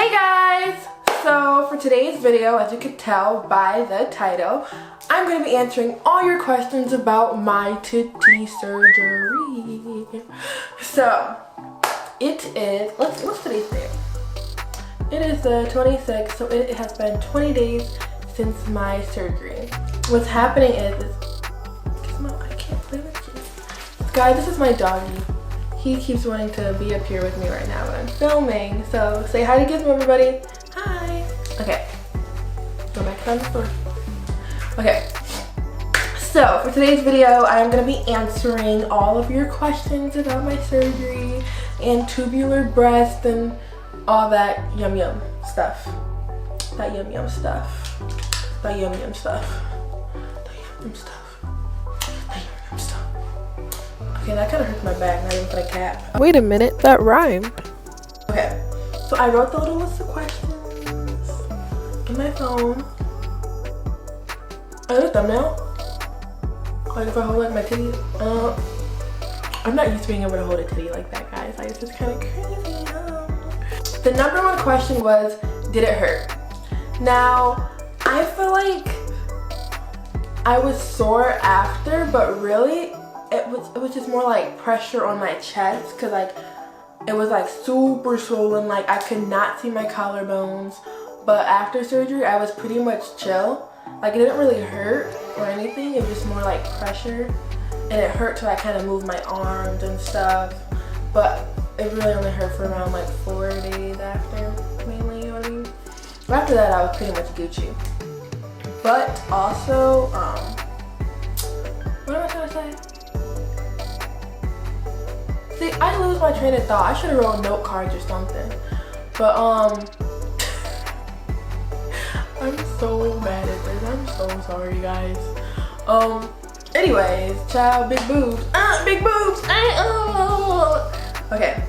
Hey guys! So for today's video, as you can tell by the title, I'm going to be answering all your questions about my titty surgery. So it is, what's today's date? It is the 26th, so it has been 20 days since my surgery. What's happening is I can't play with you. Guys, this is my doggy. He keeps wanting to be up here with me right now when I'm filming. So say hi to Gizmo, everybody. Hi. Okay. Go back on the floor. Okay. So for today's video, I'm going to be answering all of your questions about my surgery and tubular breast and all that yum yum stuff. That yum yum stuff. That yum yum stuff. That yum yum stuff. Okay, that kind of hurts my back, not even for the cap. Wait a minute, that rhymed. Okay, so I wrote the little list of questions in my phone. I did a thumbnail. Like if I hold like my titty. I'm not used to being able to hold a titty like that, guys. Like it's just kind of crazy. The number one question was, did it hurt? Now, I feel like I was sore after, but really, it was just more like pressure on my chest because like it was like super swollen, like I could not see my collarbones. But after surgery I was pretty much chill. Like it didn't really hurt or anything, it was just more like pressure, and it hurt till I kind of moved my arms and stuff, but it really only hurt for around like 4 days after, mainly, you know what I mean? But after that I was pretty much Gucci. But also what am I trying to say? See, I lose my train of thought. I should have wrote note cards or something. But I'm so mad at this. I'm so sorry, guys. Anyways, child, big boobs. Big boobs. Okay.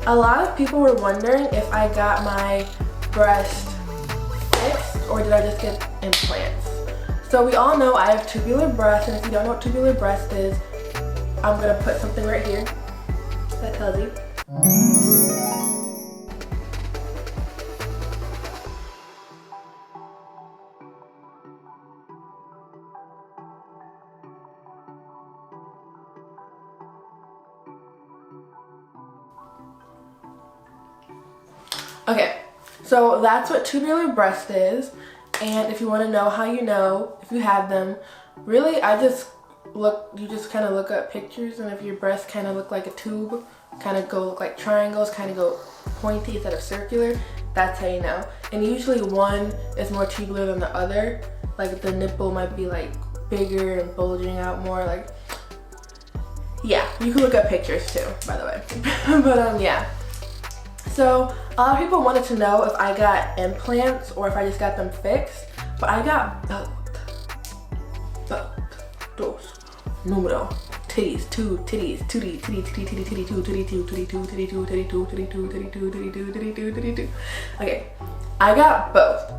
A lot of people were wondering if I got my breast fixed or did I just get implants. So we all know I have tubular breast, and if you don't know what tubular breast is, I'm gonna put something right here that tells you. Okay, so that's what tubular breast is, and if you want to know how you know if you have them, really you just kind of look up pictures, and if your breasts kind of look like a tube, kind of go look like triangles, kind of go pointy instead of circular, that's how you know. And usually one is more tubular than the other. Like the nipple might be like bigger and bulging out more, like, yeah, you can look up pictures too, by the way. But yeah. So a lot of people wanted to know if I got implants or if I just got them fixed, but I got both. Dos. Numero. Titties, two titties, titty, titty, titty, titty, titty, two, titty, two, titty, two, titty, two, titty, two, titty, two, titty, two, titty, two, titty, two, titty, two. Okay, I got both.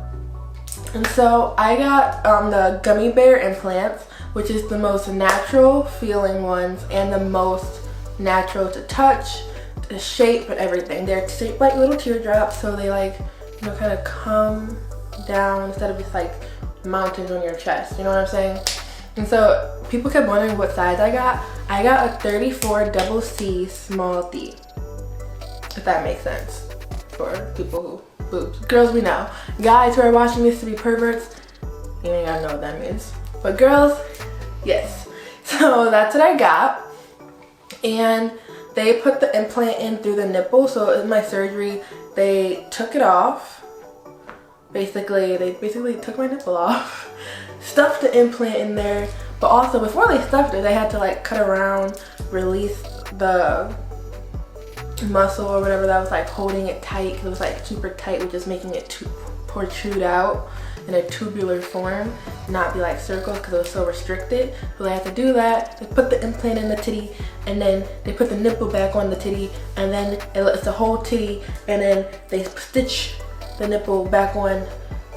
And so I got the gummy bear implants, which is the most natural feeling ones and the most natural to touch, the shape and everything. They're shaped like little teardrops, so they like, you know, kind of come down instead of just like mountains on your chest, you know what I'm saying? And so people kept wondering what size I got. I got a 34 double C small D, if that makes sense for people who boobs. Girls, we know. Guys who are watching this to be perverts, you ain't gotta know what that means. But girls, yes. So that's what I got. And they put the implant in through the nipple. So in my surgery, they took it off. They basically took my nipple off, stuffed the implant in there, but also before they stuffed it, they had to like cut around, release the muscle or whatever that was like holding it tight, because it was like super tight, which is making it protrude out in a tubular form, not be like circles because it was so restricted. So they had to do that. They put the implant in the titty, and then they put the nipple back on the titty, and then it's the whole titty, and then they stitch the nipple back on,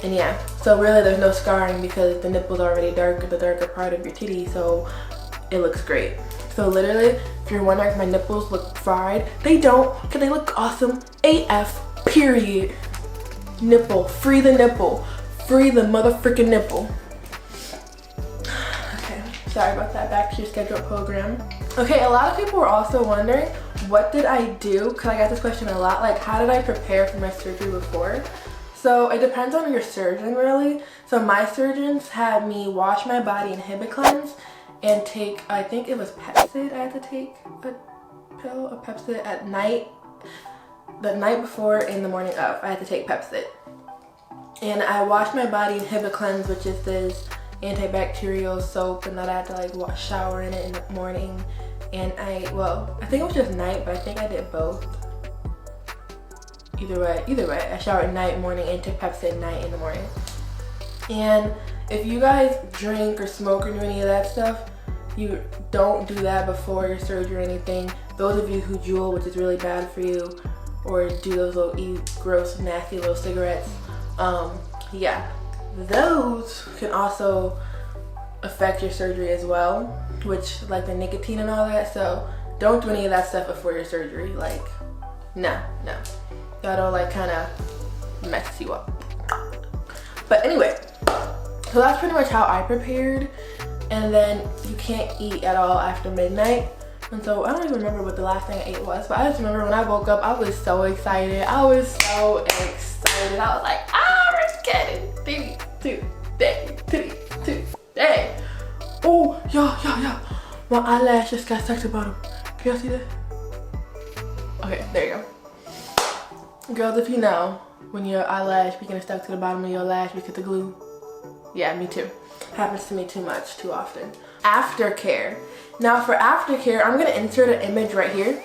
and yeah. So really there's no scarring because the nipple's already dark, the darker part of your titty, so it looks great. So literally, if you're wondering if my nipples look fried, they don't, because they look awesome AF, period. nipple. Free the nipple. Free the motherfucking nipple. Okay, sorry about that. Back to your scheduled program. Okay, a lot of people were also wondering, what did I do? Because I got this question a lot. Like, how did I prepare for my surgery before? So it depends on your surgeon, really. So my surgeons had me wash my body in Hibiclens and take, I think it was Pepsid. I had to take a pill of Pepsid at night. The night before and the morning of, I had to take Pepsid. And I washed my body in Hibiclens, which is this antibacterial soap, and then I had to like shower in it in the morning. And I think it was just night, but I think I did both. Either way, I showered at night, morning, and took Pepsid at night in the morning. And if you guys drink or smoke or do any of that stuff, you don't do that before your surgery or anything. Those of you who jewel, which is really bad for you, or do those little gross, nasty little cigarettes, yeah, those can also affect your surgery as well, which like the nicotine and all that. So don't do any of that stuff before your surgery. Like, no. That'll like kind of mess you up. But anyway, so that's pretty much how I prepared. And then you can't eat at all after midnight. And so I don't even remember what the last thing I ate was, but I just remember when I woke up, I was so excited. I was like, we're getting titty today. Oh, yeah. My eyelash just got stuck to the bottom. Can y'all see that? Okay, there you go. Girls, if you know, when your eyelash be getting stuck to the bottom of your lash because of glue. Yeah, me too. Happens to me too often. Aftercare. Now for Aftercare, I'm gonna insert an image right here.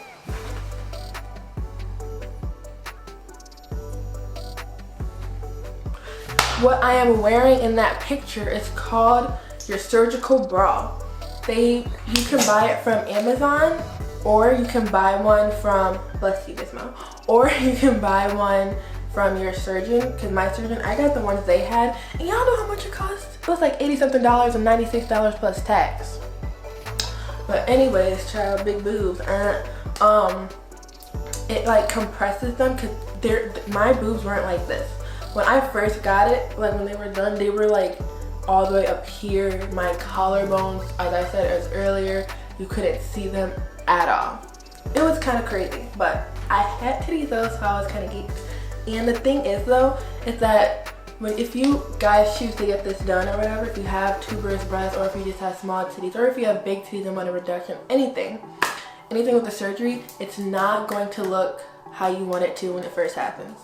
What I am wearing in that picture is called your surgical bra. You can buy it from Amazon, or you can buy one from, let's see this now, or you can buy one from your surgeon, because my surgeon, I got the ones they had, and y'all know how much it cost? It was like $80 something and $96 plus tax. But anyways, child, big boobs. It like compresses them, because my boobs weren't like this. When I first got it, like when they were done, they were like all the way up here. My collarbones, as I said earlier, you couldn't see them at all. It was kind of crazy, but I had titties though, so I was kind of geeked. And the thing is though, is that if you guys choose to get this done or whatever, if you have tuberous breasts, or if you just have small titties, or if you have big titties and want a reduction, anything with the surgery, it's not going to look how you want it to when it first happens.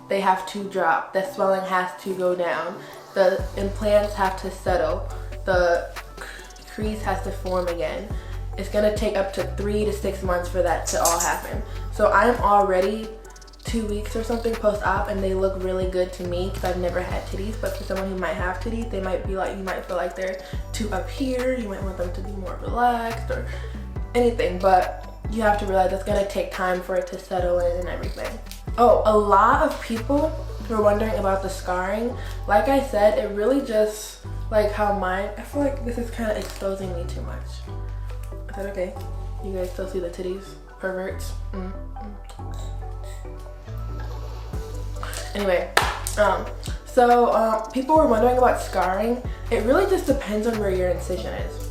They have to drop, the swelling has to go down, the implants have to settle, the crease has to form again. It's gonna take up to 3 to 6 months for that to all happen. So I'm already 2 weeks or something post-op, and they look really good to me because I've never had titties. But for someone who might have titties, they might be like, you might feel like they're too up here, you might want them to be more relaxed or anything, but you have to realize it's gonna take time for it to settle in and everything. Oh, a lot of people were wondering about the scarring. Like I said, it really just, like how mine, I feel like this is kind of exposing me too much. Is that okay? You guys still see the titties? Perverts? Anyway, so people were wondering about scarring. It really just depends on where your incision is.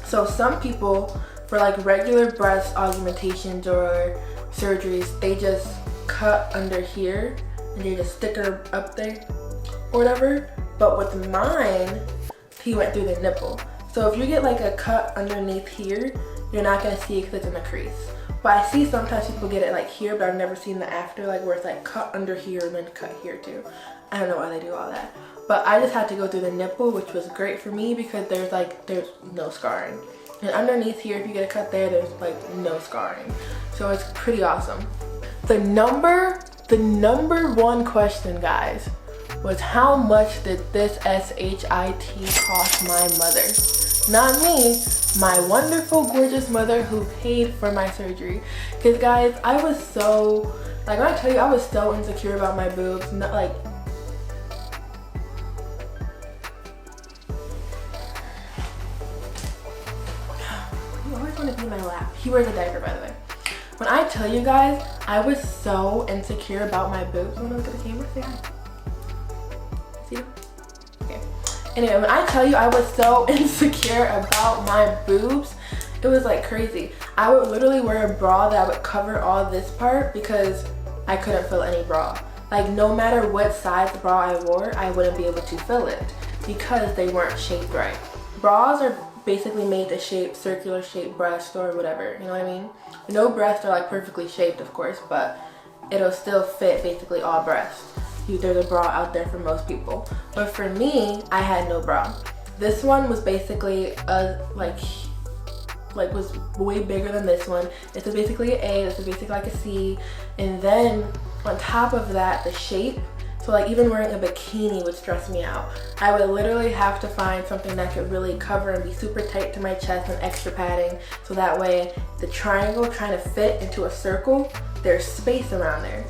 So some people, for like regular breast augmentations or surgeries, they just cut under here and they just stick her up there or whatever. But with mine, he went through the nipple. So if you get like a cut underneath here, you're not gonna see it because it's in the crease. But I see sometimes people get it like here, but I've never seen the after, like where it's like cut under here and then cut here too. I don't know why they do all that. But I just had to go through the nipple, which was great for me because there's no scarring. And underneath here, if you get a cut there, there's like no scarring. So it's pretty awesome. The number one question, guys, was how much did this SHIT cost my mother? Not me, my wonderful, gorgeous mother who paid for my surgery. Because guys, I was so, like when I tell you, I was so insecure about my boobs. Not like, you always want to be in my lap. He wears a diaper, by the way. When I tell you guys, I was so insecure about my boobs. Want to look at the camera? Say hi. Anyway, when I tell you I was so insecure about my boobs, it was like crazy. I would literally wear a bra that would cover all this part because I couldn't fill any bra. Like no matter what size bra I wore, I wouldn't be able to fill it because they weren't shaped right. Bras are basically made to shape circular shaped breast or whatever, you know what I mean? No breasts are like perfectly shaped, of course, but it'll still fit basically all breasts. There's a bra out there for most people, but for me, I had no bra. This one was basically a was way bigger than this one. This is basically an A, this is basically like a C, and then on top of that, the shape. So like even wearing a bikini would stress me out. I would literally have to find something that could really cover and be super tight to my chest and extra padding, so that way the triangle trying to fit into a circle, there's space around there.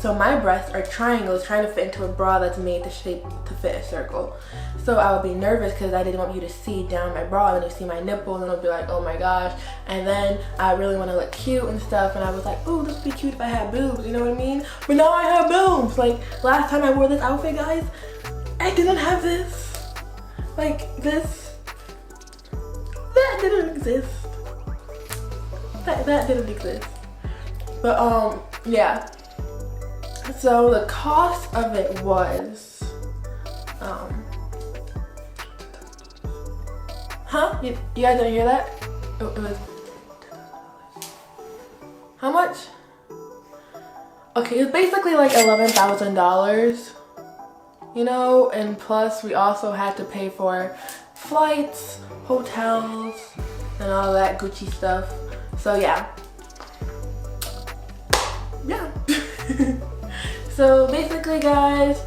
So my breasts are triangles trying to fit into a bra that's made to shape to fit a circle. So I would be nervous because I didn't want you to see down my bra and you see my nipple, and then I'd be like, oh my gosh. And then I really want to look cute and stuff, and I was like, oh, this would be cute if I had boobs, you know what I mean? But now I have boobs. Like last time I wore this outfit, guys, I didn't have this. Like this. That didn't exist. That didn't exist. But yeah. So the cost of it was, You guys didn't hear that? It was, how much? Okay, it's basically like $11,000, you know, and plus we also had to pay for flights, hotels, and all that Gucci stuff. So yeah. So basically, guys,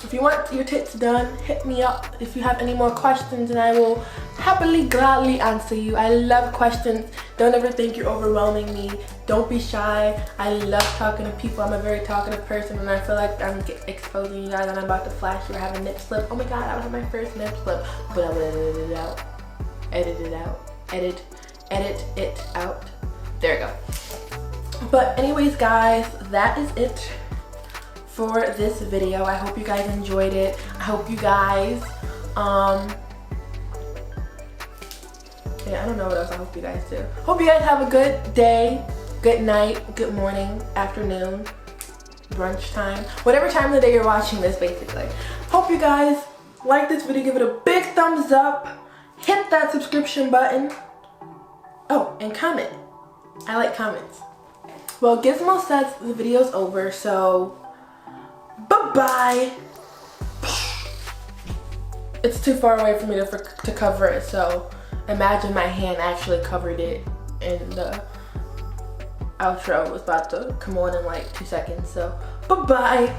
if you want your tits done, hit me up if you have any more questions, and I will happily, gladly answer you. I love questions. Don't ever think you're overwhelming me. Don't be shy. I love talking to people. I'm a very talkative person, and I feel like I'm exposing you guys and I'm about to flash you or have a nip slip. Oh my god, I was my first nip slip. But I would edit it out. Edit it out. Edit it out. There we go. But anyways, guys, that is it for this video. I hope you guys enjoyed it. I hope you guys yeah, I don't know what else I hope you guys do. Hope you guys have a good day, good night, good morning, afternoon, brunch time, whatever time of the day you're watching this, basically. Hope you guys like this video, give it a big thumbs up, hit that subscription button. Oh, and comment. I like comments. Well, Gizmo says the video's over, so bye-bye. It's too far away for me to cover it, so imagine my hand actually covered it, and the outro was about to come on in like 2 seconds, so bye-bye.